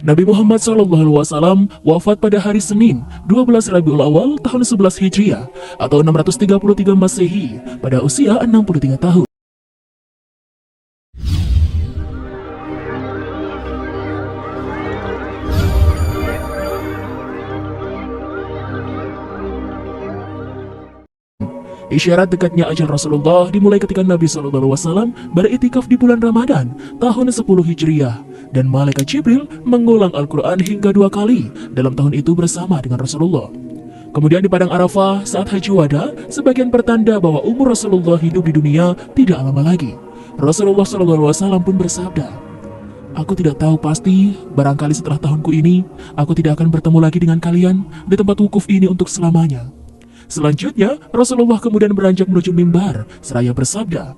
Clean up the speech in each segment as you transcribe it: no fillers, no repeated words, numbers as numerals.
Nabi Muhammad SAW wafat pada hari Senin 12 Rabiul Awal tahun 11 Hijriah atau 633 Masehi pada usia 63 tahun. Isyarat dekatnya ajal Rasulullah dimulai ketika Nabi SAW beriktikaf di bulan Ramadan tahun 10 Hijriah dan Malaikat Jibril mengulang Al-Quran hingga 2 kali dalam tahun itu bersama dengan Rasulullah. Kemudian di Padang Arafah saat Haji Wada, sebagian pertanda bahwa umur Rasulullah hidup di dunia tidak lama lagi. Rasulullah SAW pun bersabda, "Aku tidak tahu pasti, barangkali setelah tahunku ini, aku tidak akan bertemu lagi dengan kalian di tempat wukuf ini untuk selamanya." Selanjutnya, Rasulullah kemudian beranjak menuju mimbar, seraya bersabda,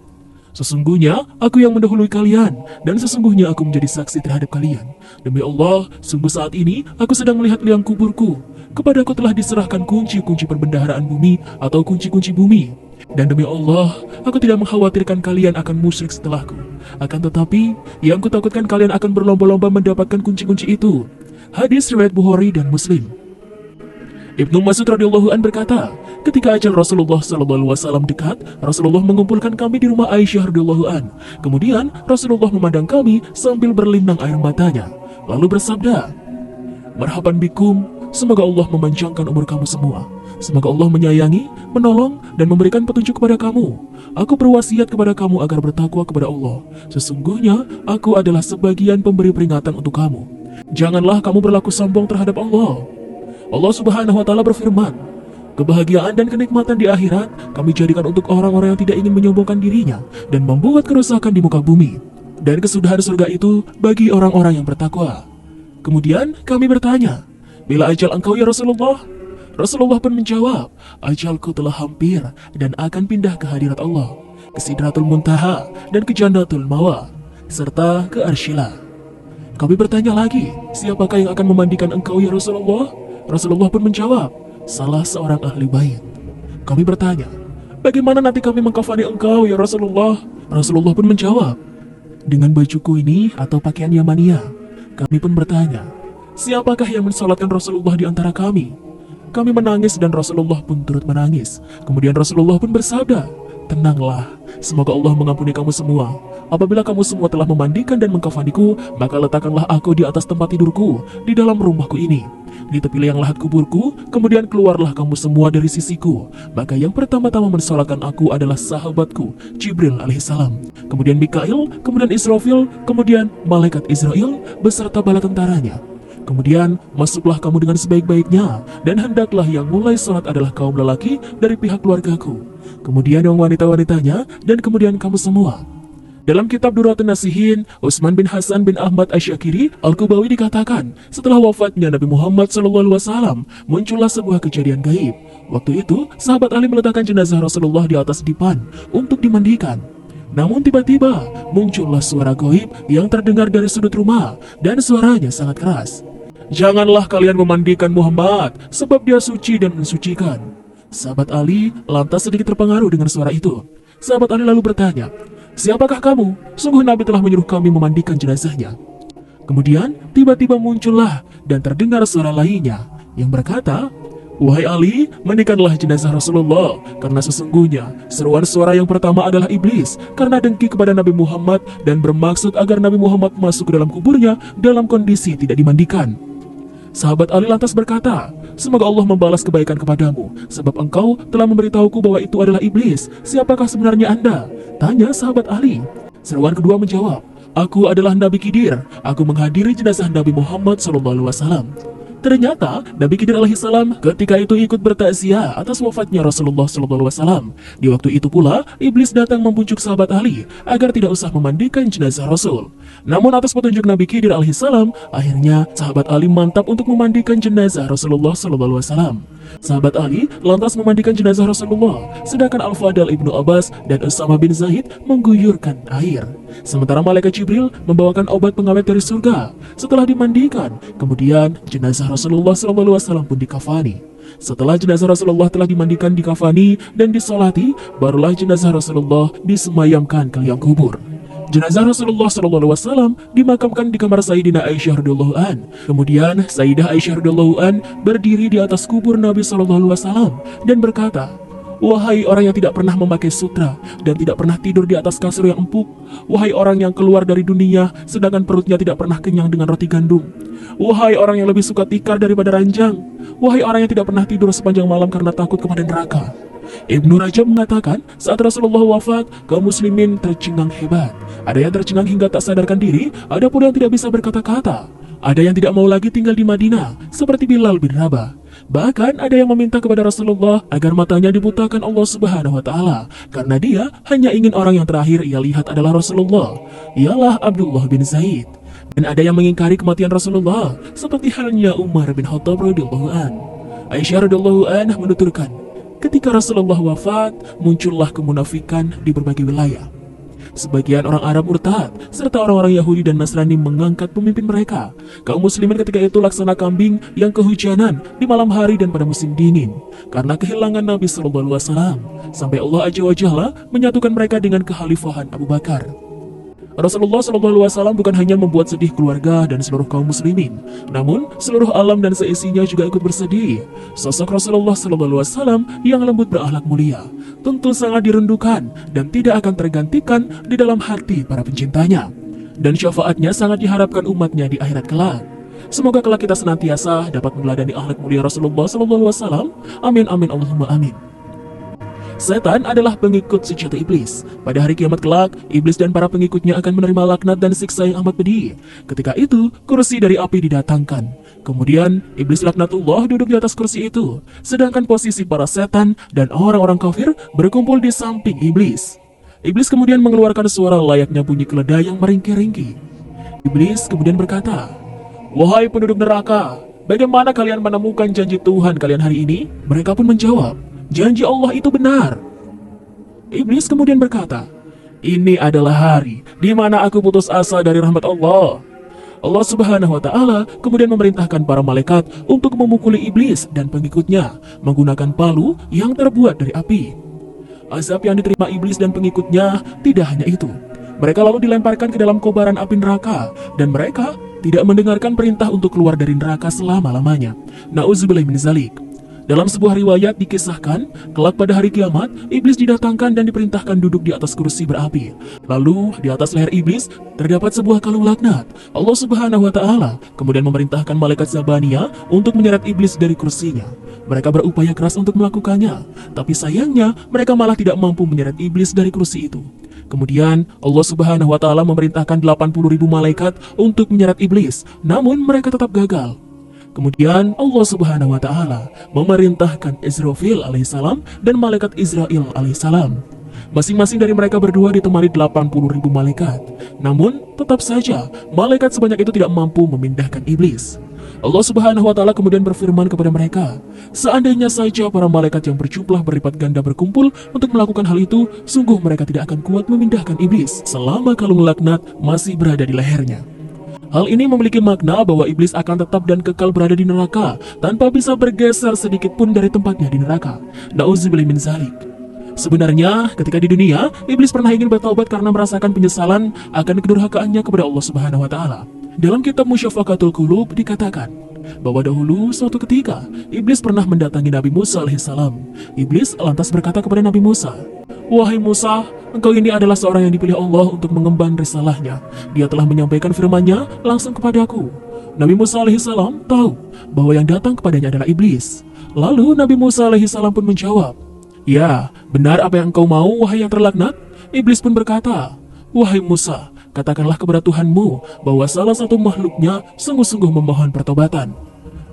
"Sesungguhnya aku yang mendahului kalian, dan sesungguhnya aku menjadi saksi terhadap kalian. Demi Allah, sungguh saat ini aku sedang melihat liang kuburku. Kepadaku telah diserahkan kunci-kunci perbendaharaan bumi atau kunci-kunci bumi. Dan demi Allah, aku tidak mengkhawatirkan kalian akan musyrik setelahku. Akan tetapi, yang kutakutkan kalian akan berlomba-lomba mendapatkan kunci-kunci itu." Hadis riwayat Bukhari dan Muslim. Ibnu Mas'ud radhiyallahu an berkata, ketika ajal Rasulullah SAW dekat, Rasulullah mengumpulkan kami di rumah Aisyah radhiyallahu an. Kemudian Rasulullah memandang kami sambil berlinang air matanya, lalu bersabda, "Marhaban bikum, semoga Allah memanjangkan umur kamu semua. Semoga Allah menyayangi, menolong, dan memberikan petunjuk kepada kamu. Aku berwasiat kepada kamu agar bertakwa kepada Allah. Sesungguhnya aku adalah sebagian pemberi peringatan untuk kamu. Janganlah kamu berlaku sombong terhadap Allah. Allah Subhanahu wa Ta'ala berfirman, kebahagiaan dan kenikmatan di akhirat kami jadikan untuk orang-orang yang tidak ingin menyombongkan dirinya dan membuat kerusakan di muka bumi. Dan kesudahan surga itu bagi orang-orang yang bertakwa." Kemudian kami bertanya, "Bila ajal engkau ya Rasulullah?" Rasulullah pun menjawab, "Ajalku telah hampir dan akan pindah ke hadirat Allah, ke Sidratul Muntaha dan ke Jannatul Mawa, serta ke Arsyilah." Kami bertanya lagi, "Siapakah yang akan memandikan engkau ya Rasulullah?" Rasulullah pun menjawab, "Salah seorang ahli bait." Kami bertanya, "Bagaimana nanti kami mengkafani engkau ya Rasulullah?" Rasulullah pun menjawab, "Dengan bajuku ini atau pakaian Yamania." Kami pun bertanya, "Siapakah yang mensalatkan Rasulullah di antara kami?" Kami menangis dan Rasulullah pun turut menangis. Kemudian Rasulullah pun bersabda, "Tenanglah, semoga Allah mengampuni kamu semua. Apabila kamu semua telah memandikan dan mengkafaniku, maka letakkanlah aku di atas tempat tidurku di dalam rumahku ini. Di tepi liang lahat kuburku, kemudian keluarlah kamu semua dari sisiku. Maka yang pertama-tama mensolatkan aku adalah sahabatku, Jibril alaihissalam. Kemudian Mikail, kemudian Israfil, kemudian Malaikat Israel beserta bala tentaranya. Kemudian masuklah kamu dengan sebaik-baiknya, dan hendaklah yang mulai sholat adalah kaum lelaki dari pihak keluargaku. Kemudian yang wanita-wanitanya, dan kemudian kamu semua." Dalam kitab Duratun Nasihin, Utsman bin Hasan bin Ahmad Asy-Syakiri Al-Kubawi dikatakan, setelah wafatnya Nabi Muhammad SAW, muncullah sebuah kejadian gaib. Waktu itu, sahabat Ali meletakkan jenazah Rasulullah di atas dipan untuk dimandikan. Namun tiba-tiba, muncullah suara gaib yang terdengar dari sudut rumah, dan suaranya sangat keras. "Janganlah kalian memandikan Muhammad, sebab dia suci dan mensucikan." Sahabat Ali lantas sedikit terpengaruh dengan suara itu. Sahabat Ali lalu bertanya, "Siapakah kamu? Sungguh Nabi telah menyuruh kami memandikan jenazahnya." Kemudian tiba-tiba muncullah dan terdengar suara lainnya yang berkata, "Wahai Ali, mandikanlah jenazah Rasulullah, karena sesungguhnya seruan suara yang pertama adalah iblis karena dengki kepada Nabi Muhammad dan bermaksud agar Nabi Muhammad masuk ke dalam kuburnya dalam kondisi tidak dimandikan." Sahabat Ali lantas berkata, "Semoga Allah membalas kebaikan kepadamu, sebab engkau telah memberitahuku bahwa itu adalah iblis. Siapakah sebenarnya Anda?" tanya sahabat Ali. Seruan kedua menjawab, "Aku adalah Nabi Khidir. Aku menghadiri jenazah Nabi Muhammad SAW." Ternyata Nabi Khidir alaihissalam ketika itu ikut bertakziah atas wafatnya Rasulullah SAW. Di waktu itu pula iblis datang membujuk sahabat Ali agar tidak usah memandikan jenazah Rasul. Namun atas petunjuk Nabi Khidir alaihissalam, akhirnya sahabat Ali mantap untuk memandikan jenazah Rasulullah SAW. Sahabat Ali lantas memandikan jenazah Rasulullah, sedangkan Al-Fadl Ibnu Abbas dan Usama bin Zaid mengguyurkan air. Sementara Malaikat Jibril membawakan obat pengawet dari surga. Setelah dimandikan, kemudian jenazah Rasulullah SAW pun dikafani. Setelah jenazah Rasulullah telah dimandikan, dikafani, dan disolati, barulah jenazah Rasulullah disemayamkan ke liang kubur. Jenazah Rasulullah SAW dimakamkan di kamar Sayyidina Aisyah radhiyallahu an. Kemudian Sayyidah Aisyah radhiyallahu an berdiri di atas kubur Nabi SAW dan berkata, "Wahai orang yang tidak pernah memakai sutra dan tidak pernah tidur di atas kasur yang empuk, wahai orang yang keluar dari dunia sedangkan perutnya tidak pernah kenyang dengan roti gandum, wahai orang yang lebih suka tikar daripada ranjang, wahai orang yang tidak pernah tidur sepanjang malam karena takut kepada neraka." Ibnu Rajab mengatakan, saat Rasulullah wafat, kaum muslimin tercengang hebat. Ada yang tercengang hingga tak sadarkan diri, ada pula yang tidak bisa berkata-kata. Ada yang tidak mau lagi tinggal di Madinah, seperti Bilal bin Rabah. Bahkan ada yang meminta kepada Rasulullah agar matanya dibutakan Allah Subhanahu wa Ta'ala, karena dia hanya ingin orang yang terakhir ia lihat adalah Rasulullah, ialah Abdullah bin Zaid. Dan ada yang mengingkari kematian Rasulullah, seperti halnya Umar bin Khattab radhiyallahu an. Aisyah radhiyallahu anha menuturkan, ketika Rasulullah wafat, muncullah kemunafikan di berbagai wilayah. Sebagian orang Arab murtad, serta orang-orang Yahudi dan Nasrani mengangkat pemimpin mereka. Kaum muslimin ketika itu laksana kambing yang kehujanan di malam hari dan pada musim dingin, karena kehilangan Nabi SAW, sampai Allah Azza wa Jalla menyatukan mereka dengan kekhalifahan Abu Bakar. Rasulullah SAW bukan hanya membuat sedih keluarga dan seluruh kaum muslimin, namun seluruh alam dan seisinya juga ikut bersedih. Sosok Rasulullah SAW yang lembut berakhlak mulia tentu sangat dirindukan dan tidak akan tergantikan di dalam hati para pencintanya. Dan syafaatnya sangat diharapkan umatnya di akhirat kelak. Semoga kelak kita senantiasa dapat meneladani akhlak mulia Rasulullah SAW. Amin amin Allahumma amin. Setan adalah pengikut sejati iblis. Pada hari kiamat kelak, iblis dan para pengikutnya akan menerima laknat dan siksa yang amat pedih. Ketika itu, kursi dari api didatangkan. Kemudian, iblis laknatullah duduk di atas kursi itu, sedangkan posisi para setan dan orang-orang kafir berkumpul di samping iblis. Iblis kemudian mengeluarkan suara layaknya bunyi keledai yang meringkih-ringkih. Iblis kemudian berkata, "Wahai penduduk neraka, bagaimana kalian menemukan janji Tuhan kalian hari ini?" Mereka pun menjawab, "Janji Allah itu benar." Iblis kemudian berkata, "Ini adalah hari di mana aku putus asa dari rahmat Allah." Allah Subhanahu wa Ta'ala kemudian memerintahkan para malaikat untuk memukuli iblis dan pengikutnya menggunakan palu yang terbuat dari api. Azab yang diterima iblis dan pengikutnya tidak hanya itu. Mereka lalu dilemparkan ke dalam kobaran api neraka dan mereka tidak mendengarkan perintah untuk keluar dari neraka selama-lamanya. Na'udzubillahi min dzalik. Dalam sebuah riwayat dikisahkan, kelak pada hari kiamat, iblis didatangkan dan diperintahkan duduk di atas kursi berapi. Lalu, di atas leher iblis, terdapat sebuah kalung laknat. Allah Subhanahu wa Ta'ala kemudian memerintahkan malaikat Zabaniyah untuk menyeret iblis dari kursinya. Mereka berupaya keras untuk melakukannya, tapi sayangnya mereka malah tidak mampu menyeret iblis dari kursi itu. Kemudian, Allah Subhanahu wa Ta'ala memerintahkan 80.000 malaikat untuk menyeret iblis, namun mereka tetap gagal. Kemudian Allah Subhanahu wa Ta'ala memerintahkan Israfil alaihissalam dan malaikat Israel alaihissalam. Masing-masing dari mereka berdua ditemani 80.000 malaikat. Namun tetap saja malaikat sebanyak itu tidak mampu memindahkan iblis. Allah Subhanahu wa Ta'ala kemudian berfirman kepada mereka, "Seandainya saja para malaikat yang berjumlah berlipat ganda berkumpul untuk melakukan hal itu, sungguh mereka tidak akan kuat memindahkan iblis selama kalung laknat masih berada di lehernya." Hal ini memiliki makna bahwa iblis akan tetap dan kekal berada di neraka tanpa bisa bergeser sedikit pun dari tempatnya di neraka. Na'udzubillahi min dzalik. Sebenarnya, ketika di dunia, iblis pernah ingin bertaubat karena merasakan penyesalan akan kedurhakaannya kepada Allah Subhanahu wa Ta'ala. Dalam kitab Musyafaqatul Qulub dikatakan bahwa dahulu suatu ketika iblis pernah mendatangi Nabi Musa alaihissalam. Iblis lantas berkata kepada Nabi Musa, "Wahai Musa, engkau ini adalah seorang yang dipilih Allah untuk mengemban risalahnya. Dia telah menyampaikan firman-Nya langsung kepadaku." Nabi Musa alaihissalam tahu bahwa yang datang kepadanya adalah iblis. Lalu Nabi Musa alaihissalam pun menjawab, "Ya, benar apa yang engkau mau, wahai yang terlaknat?" Iblis pun berkata, "Wahai Musa, katakanlah kepada Tuhanmu bahwa salah satu makhluknya sungguh-sungguh memohon pertobatan."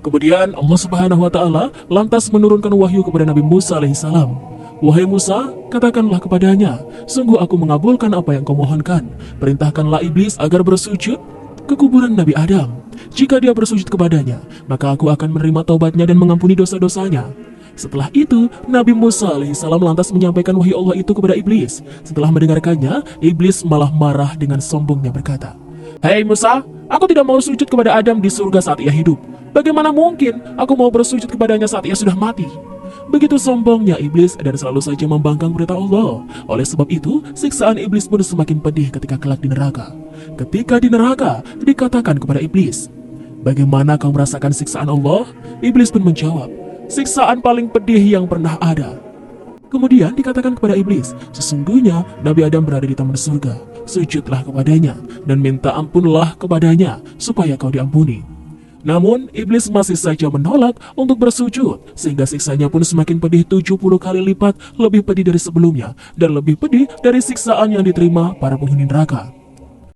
Kemudian Allah Subhanahu wa Ta'ala lantas menurunkan wahyu kepada Nabi Musa alaihissalam. "Wahai Musa, katakanlah kepadanya, sungguh aku mengabulkan apa yang kau mohonkan. Perintahkanlah iblis agar bersujud ke kuburan Nabi Adam. Jika dia bersujud kepadanya, maka aku akan menerima taubatnya dan mengampuni dosa-dosanya." Setelah itu, Nabi Musa alaihissalam lantas menyampaikan wahyu Allah itu kepada iblis. Setelah mendengarkannya, iblis malah marah dengan sombongnya berkata, "Hei Musa, aku tidak mau sujud kepada Adam di surga saat ia hidup. Bagaimana mungkin aku mau bersujud kepadanya saat ia sudah mati?" Begitu sombongnya iblis dan selalu saja membangkang perintah Allah. Oleh sebab itu, siksaan iblis pun semakin pedih ketika kelak di neraka. Ketika di neraka, dikatakan kepada iblis, "Bagaimana kau merasakan siksaan Allah?" Iblis pun menjawab, "Siksaan paling pedih yang pernah ada." Kemudian dikatakan kepada iblis, "Sesungguhnya Nabi Adam berada di taman surga. Sujudlah kepadanya dan minta ampunlah kepadanya supaya kau diampuni." Namun, iblis masih saja menolak untuk bersujud, sehingga siksanya pun semakin pedih 70 kali lipat lebih pedih dari sebelumnya, dan lebih pedih dari siksaan yang diterima para penghuni neraka.